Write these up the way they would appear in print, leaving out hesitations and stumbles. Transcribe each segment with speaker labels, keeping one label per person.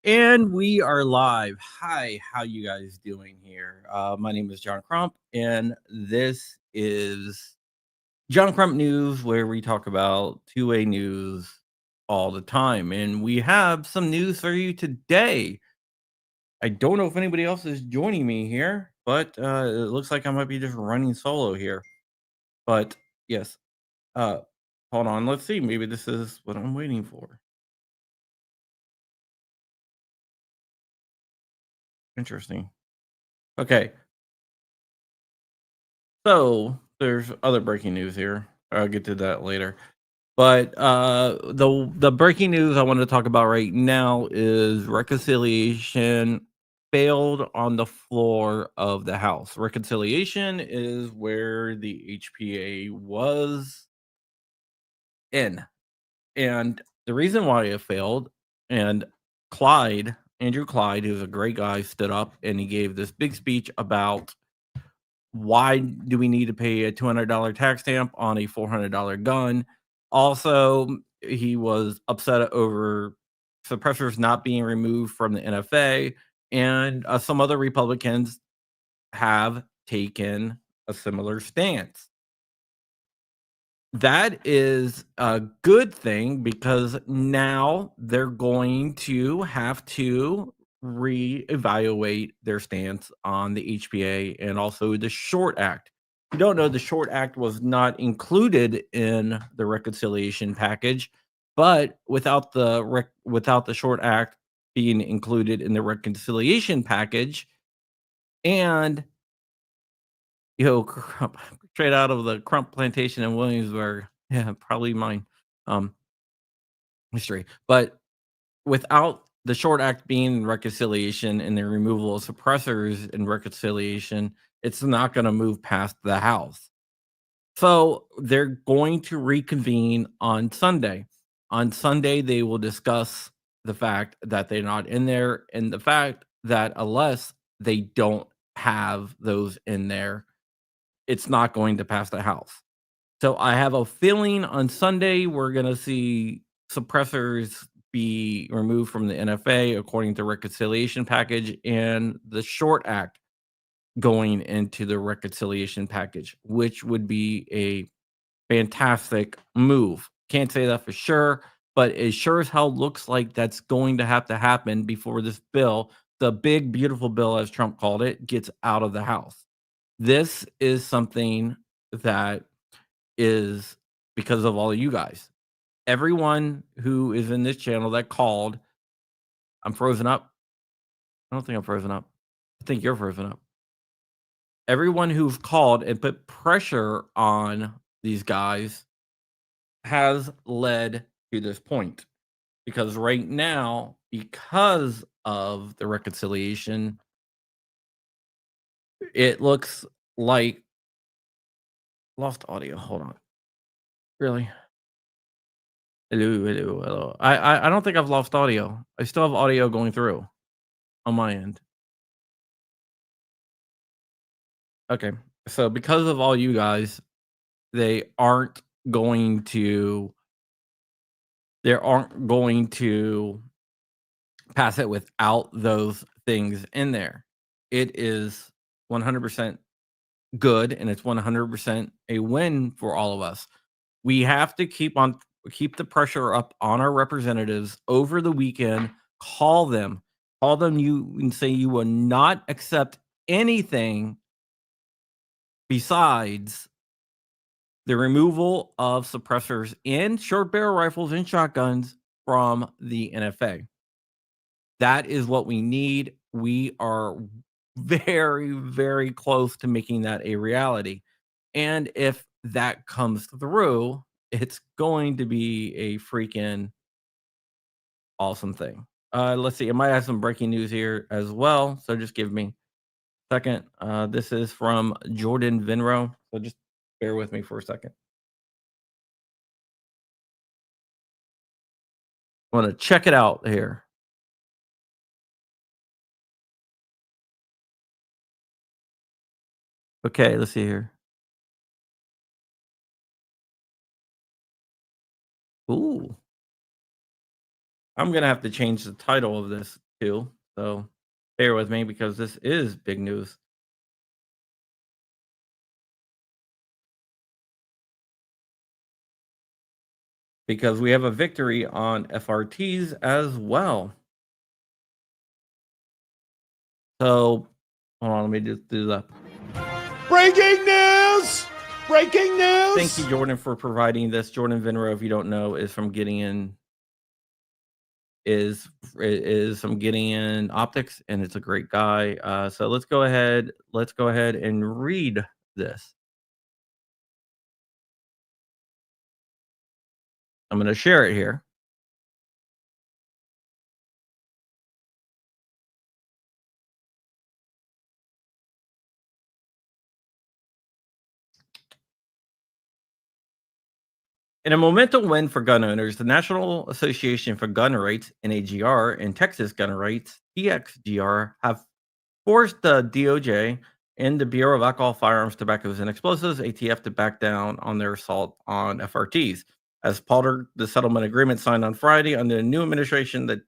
Speaker 1: And we are live. Hi, how you guys doing here? My name is John Crump, and this is John Crump News, where we talk about two-way news all the time. And we have some news for you today. I don't know if anybody else is joining me here, but it looks like I might be just running solo here. But yes, uh, hold on. Let's see. Maybe this is what I'm waiting for. Interesting. Okay, so there's other breaking news here. I'll get to that later. But the breaking news I want to talk about right now is reconciliation failed on the floor of the House. Reconciliation is where the HPA was in. And the reason why it failed, and Andrew Clyde, who's a great guy, stood up and he gave this big speech about why do we need to pay a $200 tax stamp on a $400 gun? Also, he was upset over suppressors not being removed from the NFA, and some other Republicans have taken a similar stance. That is a good thing because now they're going to have to reevaluate their stance on the HPA and also the Short Act. If you don't know, the Short Act was not included in the reconciliation package, but without the Short Act being included in the reconciliation package, and Crump, straight out of the Crump plantation in Williamsburg. Yeah, probably mine. Um, history. But without the Short Act being in reconciliation and the removal of suppressors in reconciliation, it's not going to move past the House. So they're going to reconvene on Sunday. On Sunday, they will discuss the fact that they're not in there and the fact that unless they don't have those in there, it's not going to pass the House. So I have a feeling on Sunday we're going to see suppressors be removed from the NFA according to reconciliation package and the Short Act going into the reconciliation package, which would be a fantastic move. Can't say that for sure, but it sure as hell looks like that's going to have to happen before this bill, the big beautiful bill as Trump called it, gets out of the House. This is something that is because of all of you guys. Everyone who is in this channel that called, I'm frozen up. I don't think I'm frozen up. I think you're frozen up. Everyone who's called and put pressure on these guys has led to this point. Because right now, because of the reconciliation, it looks like lost audio. Hold on. Really? Hello, hello, hello. I don't think I've lost audio. I still have audio going through on my end. Okay. So because of all you guys, they aren't going to they aren't going to pass it without those things in there. It is 100% good and it's 100% a win for all of us. We have to keep the pressure up on our representatives over the weekend. Call them you and say you will not accept anything besides the removal of suppressors in short barrel rifles and shotguns from the NFA. That is what we need. We are very, very close to making that a reality. And if that comes through, it's going to be a freaking awesome thing. Let's see. I might have some breaking news here as well. So just give me a second. This is from Jordan Vinro. So just bear with me for a second. I want to check it out here. Okay, let's see here. Ooh, I'm gonna have to change the title of this too. So bear with me because this is big news. Because we have a victory on FRTs as well. So hold on, let me just do that.
Speaker 2: Breaking news! Breaking news!
Speaker 1: Thank you, Jordan, for providing this. Jordan Venero, if you don't know, is from Gideon, is from Gideon Optics, and it's a great guy. So let's go ahead. Let's go ahead and read this. I'm going to share it here. In a momentum win for gun owners, the National Association for Gun Rights (NAGR) and Texas Gun Rights (TXGR) have forced the DOJ and the Bureau of Alcohol, Firearms, Tobaccos, and Explosives (ATF) to back down on their assault on FRTs. As part of the settlement agreement signed on Friday under the new administration, the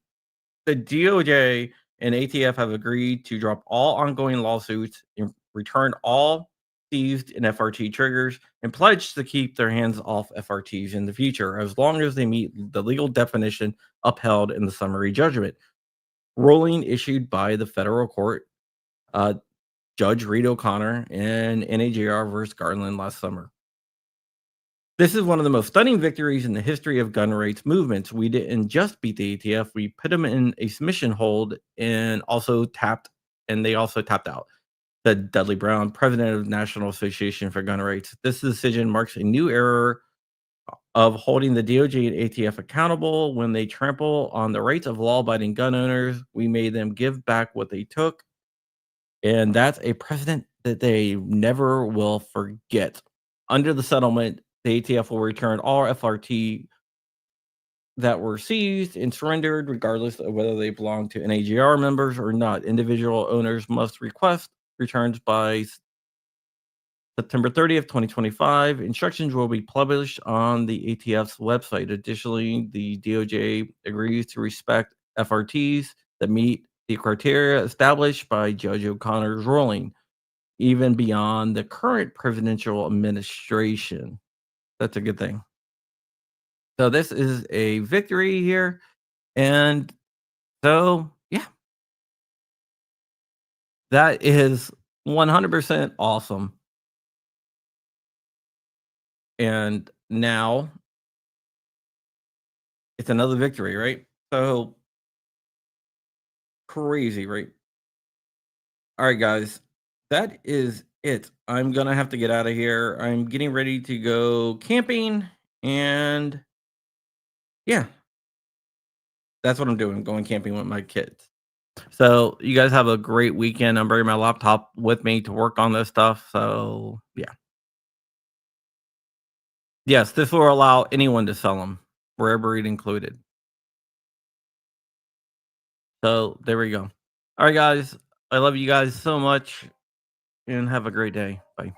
Speaker 1: DOJ and ATF have agreed to drop all ongoing lawsuits and return all seized in FRT triggers and pledge to keep their hands off FRTs in the future as long as they meet the legal definition upheld in the summary judgment ruling issued by the federal court, Judge Reed O'Connor and NAJR versus Garland last summer. This is one of the most stunning victories in the history of gun rights movements. We didn't just beat the ATF, we put them in a submission hold and they also tapped out. Said Dudley Brown, president of National Association for Gun Rights. This decision marks a new era of holding the DOJ and ATF accountable when they trample on the rights of law-abiding gun owners. We made them give back what they took, and that's a precedent that they never will forget. Under the settlement, the ATF will return all FRT that were seized and surrendered, regardless of whether they belong to NAGR members or not. Individual owners must request returns by September 30th, 2025. Instructions will be published on the ATF's website. Additionally, the DOJ agrees to respect FRTs that meet the criteria established by Judge O'Connor's ruling, even beyond the current presidential administration. That's a good thing. So this is a victory here. And so, yeah, that is 100% awesome. And now it's another victory, right? So crazy, right? All right, guys, that is it. I'm gonna have to get out of here. I'm getting ready to go camping, and yeah, that's what I'm doing. I'm going camping with my kids. So you guys have a great weekend. I'm bringing my laptop with me to work on this stuff. So yeah, yes, this will allow anyone to sell them, wherever it included. So there we go. All right, guys, I love you guys so much, and have a great day. Bye.